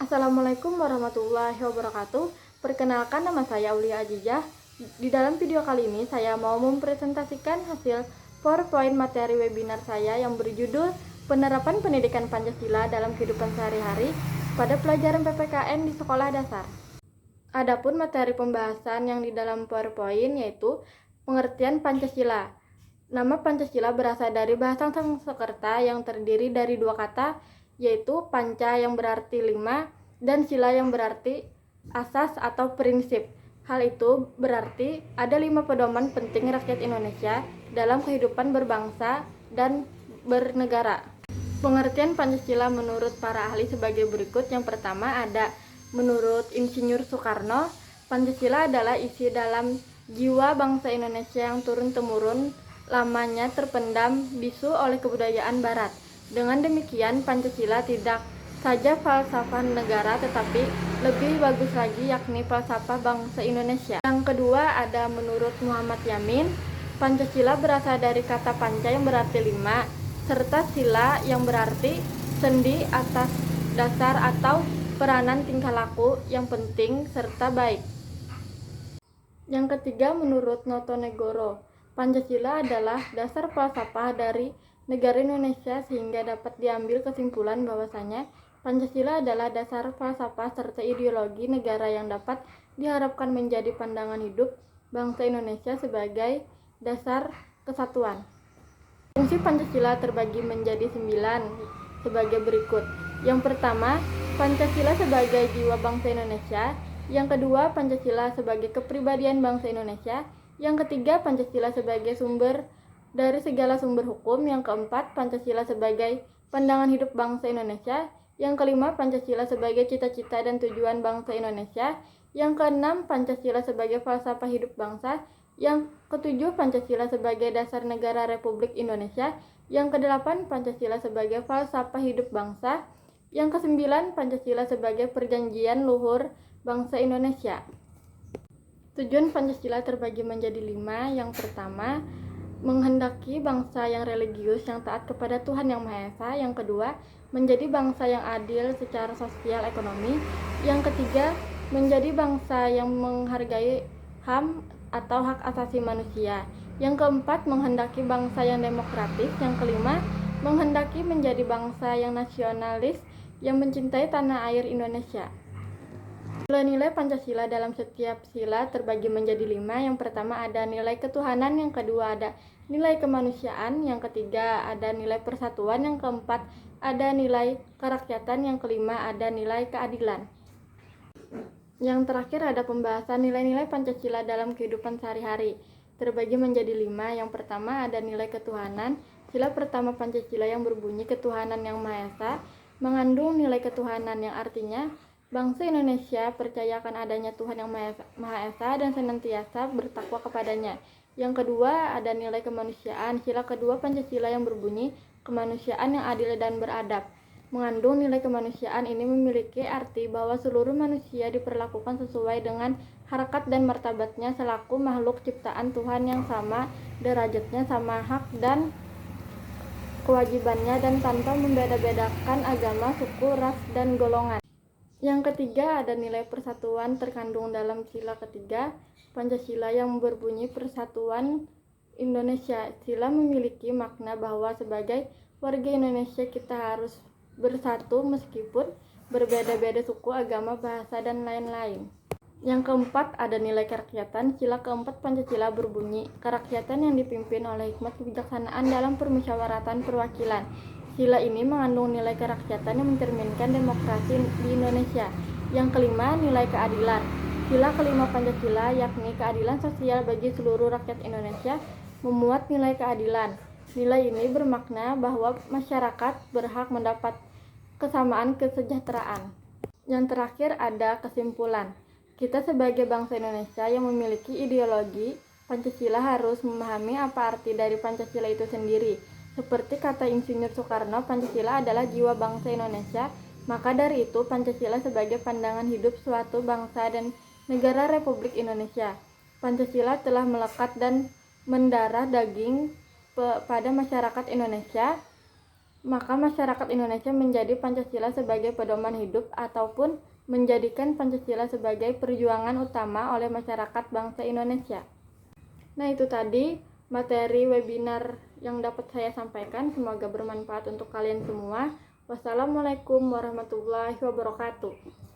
Assalamualaikum warahmatullahi wabarakatuh. Perkenalkan, nama saya Aulia Ajijah. Di dalam video kali ini saya mau mempresentasikan hasil PowerPoint materi webinar saya yang berjudul Penerapan Pendidikan Pancasila dalam Kehidupan Sehari-hari pada Pelajaran PPKN di Sekolah Dasar. Adapun materi pembahasan yang di dalam PowerPoint yaitu pengertian Pancasila. Nama Pancasila berasal dari bahasa Sanskerta yang terdiri dari dua kata, yaitu panca yang berarti 5 dan sila yang berarti asas atau prinsip. Hal itu berarti ada 5 pedoman penting rakyat Indonesia dalam kehidupan berbangsa dan bernegara. Pengertian Pancasila menurut para ahli sebagai berikut. Yang pertama ada menurut Insinyur Soekarno, Pancasila adalah isi dalam jiwa bangsa Indonesia yang turun-temurun lamanya terpendam bisu oleh kebudayaan Barat. Dengan demikian, Pancasila tidak saja falsafah negara tetapi lebih bagus lagi yakni falsafah bangsa Indonesia. Yang kedua ada menurut Muhammad Yamin, Pancasila berasal dari kata panca yang berarti 5 serta sila yang berarti sendi atas dasar atau peranan tingkah laku yang penting serta baik. Yang ketiga menurut Notonegoro, Pancasila adalah dasar falsafah dari negara Indonesia sehingga dapat diambil kesimpulan bahwasanya Pancasila adalah dasar falsafah serta ideologi negara yang dapat diharapkan menjadi pandangan hidup bangsa Indonesia sebagai dasar kesatuan. Fungsi Pancasila terbagi menjadi 9 sebagai berikut. Yang pertama, Pancasila sebagai jiwa bangsa Indonesia. Yang kedua, Pancasila sebagai kepribadian bangsa Indonesia. Yang ketiga, Pancasila sebagai sumber dari segala sumber hukum. Yang keempat, Pancasila sebagai pandangan hidup bangsa Indonesia. Yang kelima, Pancasila sebagai cita-cita dan tujuan bangsa Indonesia. Yang keenam, Pancasila sebagai falsafah hidup bangsa. Yang ketujuh, Pancasila sebagai dasar negara Republik Indonesia. Yang kedelapan, Pancasila sebagai falsafah hidup bangsa. Yang kesembilan, Pancasila sebagai perjanjian luhur bangsa Indonesia. Tujuan Pancasila terbagi menjadi 5. Yang pertama, menghendaki bangsa yang religius yang taat kepada Tuhan Yang Maha Esa. Yang kedua, menjadi bangsa yang adil secara sosial ekonomi. Yang ketiga, menjadi bangsa yang menghargai HAM atau hak asasi manusia. Yang keempat, menghendaki bangsa yang demokratis. Yang kelima, menghendaki menjadi bangsa yang nasionalis yang mencintai tanah air Indonesia. Nilai-nilai Pancasila dalam setiap sila terbagi menjadi 5. Yang pertama ada nilai ketuhanan, yang kedua ada nilai kemanusiaan, yang ketiga ada nilai persatuan, yang keempat ada nilai kerakyatan, yang kelima ada nilai keadilan. Yang terakhir ada pembahasan nilai-nilai Pancasila dalam kehidupan sehari-hari. Terbagi menjadi 5. Yang pertama ada nilai ketuhanan. Sila pertama Pancasila yang berbunyi ketuhanan Yang Maha Esa mengandung nilai ketuhanan yang artinya bangsa Indonesia percaya akan adanya Tuhan Yang Maha Esa dan senantiasa bertakwa kepadanya. Yang kedua ada nilai kemanusiaan. Sila kedua Pancasila yang berbunyi kemanusiaan yang adil dan beradab. Mengandung nilai kemanusiaan ini memiliki arti bahwa seluruh manusia diperlakukan sesuai dengan harkat dan martabatnya selaku makhluk ciptaan Tuhan yang sama derajatnya, sama hak dan kewajibannya dan tanpa membeda-bedakan agama, suku, ras, dan golongan. Yang ketiga ada nilai persatuan terkandung dalam sila ketiga Pancasila yang berbunyi Persatuan Indonesia. Sila memiliki makna bahwa sebagai warga Indonesia kita harus bersatu meskipun berbeda-beda suku, agama, bahasa, dan lain-lain. Yang keempat ada nilai kerakyatan. Sila keempat Pancasila berbunyi kerakyatan yang dipimpin oleh hikmat kebijaksanaan dalam permusyawaratan perwakilan. Sila ini mengandung nilai kerakyatan yang mencerminkan demokrasi di Indonesia. Yang kelima nilai keadilan. Sila kelima Pancasila yakni keadilan sosial bagi seluruh rakyat Indonesia memuat nilai keadilan. Nilai ini bermakna bahwa masyarakat berhak mendapat kesamaan kesejahteraan. Yang terakhir ada kesimpulan. Kita sebagai bangsa Indonesia yang memiliki ideologi Pancasila harus memahami apa arti dari Pancasila itu sendiri. Seperti kata Insinyur Soekarno, Pancasila adalah jiwa bangsa Indonesia. Maka dari itu Pancasila sebagai pandangan hidup suatu bangsa dan negara Republik Indonesia. Pancasila telah melekat dan mendarah daging pada masyarakat Indonesia maka masyarakat Indonesia menjadi Pancasila sebagai pedoman hidup ataupun menjadikan Pancasila sebagai perjuangan utama oleh masyarakat bangsa Indonesia. Nah, itu tadi materi webinar yang dapat saya sampaikan. Semoga bermanfaat untuk kalian semua. Wassalamualaikum warahmatullahi wabarakatuh.